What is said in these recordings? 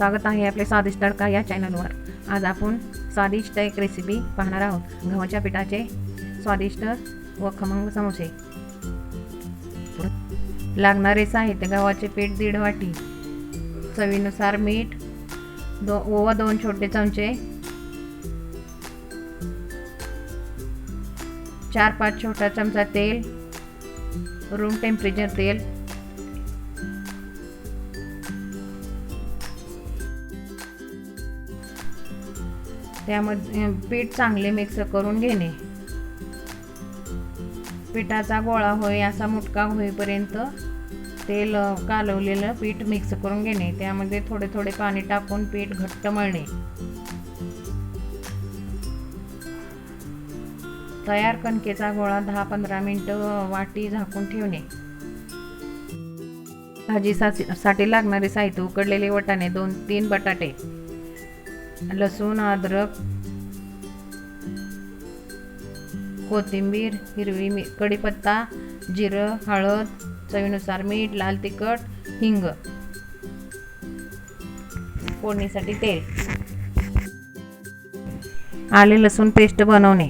स्वागत आहे आपले स्वादिष्ट तडका या चॅनलवर। आज आपण स्वादिष्ट एक रेसिपी पाहणार आहोत, गव्हाच्या पिठाचे स्वादिष्ट व खमंग समोसे। लागणारे साहित्य: गव्हाचे पीठ 1.5 वाटी, चवीनुसार मीठ, ओवा 2 छोटे चमचे, 4-5 छोटा चमचा तेल, रूम टेम्परेचर तेल, त्यामध्ये पीठ चांगले मिक्स करून घेणे। पिठाचा गोळा होई असा मुटका होईपर्यंत तेल कालवलेलं पीठ मिक्स करून घेणे। त्यामध्ये थोडे थोडे पाणी टाकून पीठ घट्ट मळणे। तयार कणकेचा गोळा 10-15 मिनिटं वाटी झाकून ठेवणे। भाजीसाठी लागणारे साहित्य: उकडलेले वाटाणे 2-3 बटाटे, लसूण, अद्रक, कोथिंबीर, हिरवी कढीपत्ता, जिरं, हळद, चवीनुसार मीठ, लाल तिखट, हिंग। फोडणीसाठी तेल, आले लसूण पेस्ट बनवणे।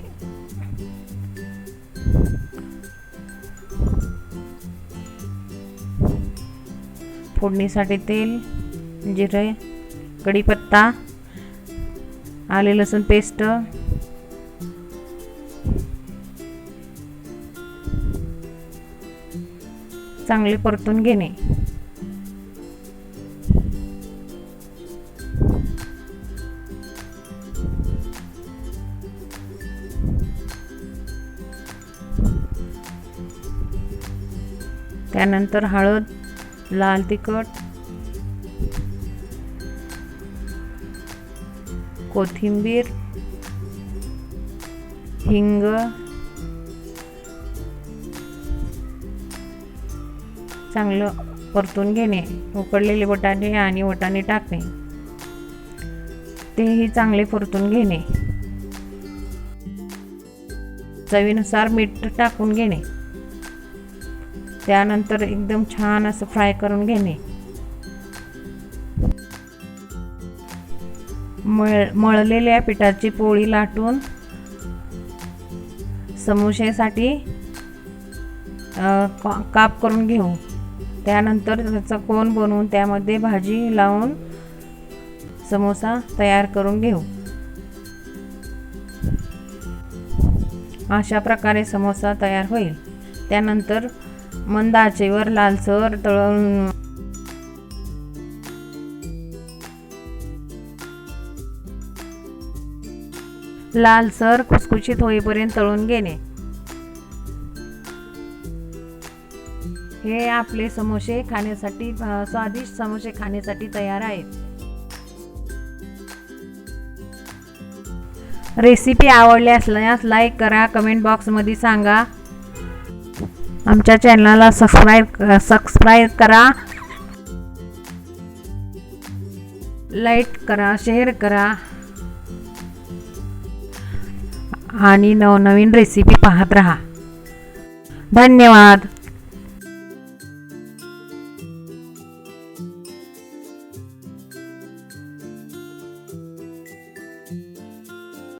फोडणीसाठी तेल, जिरे, कढीपत्ता, आले लसूण पेस्ट, चांगले परतून घेणे। त्यानंतर हळद, लाल तिखट, कोथिंबीर, हिंग, चांगलं परतून घेणे। उकडलेले बटाटे आणि वाटाणे टाकणे, तेही चांगले परतून घेणे। चवीनुसार मीठ टाकून घेणे। त्यानंतर एकदम छान असं फ्राय करून घेणे। मळलेल्या पिठाची पोळी लाटून समोसेसाठी काप करून घेऊ। त्यानंतर त्याचा कोन बनवून त्यामध्ये भाजी लावून समोसा तयार करून घेऊ। अशा प्रकारे समोसा तयार होईल। त्यानंतर मंद आचेवर लालसर तळून लालसर खुसखुशीत होईपर्यंत तळून घेणे। हे आपले समोसे खाण्यासाठी स्वादिष्ट समोसे खाण्यासाठी तयार आहेत। रेसिपी आवडली असल्यास लाईक करा, कमेंट बॉक्समध्ये सांगा। आमच्या चॅनलला सबस्क्राईब करा, लाईक करा, शेअर करा आणि नवनवीन रेसिपी पाहत रहा। धन्यवाद।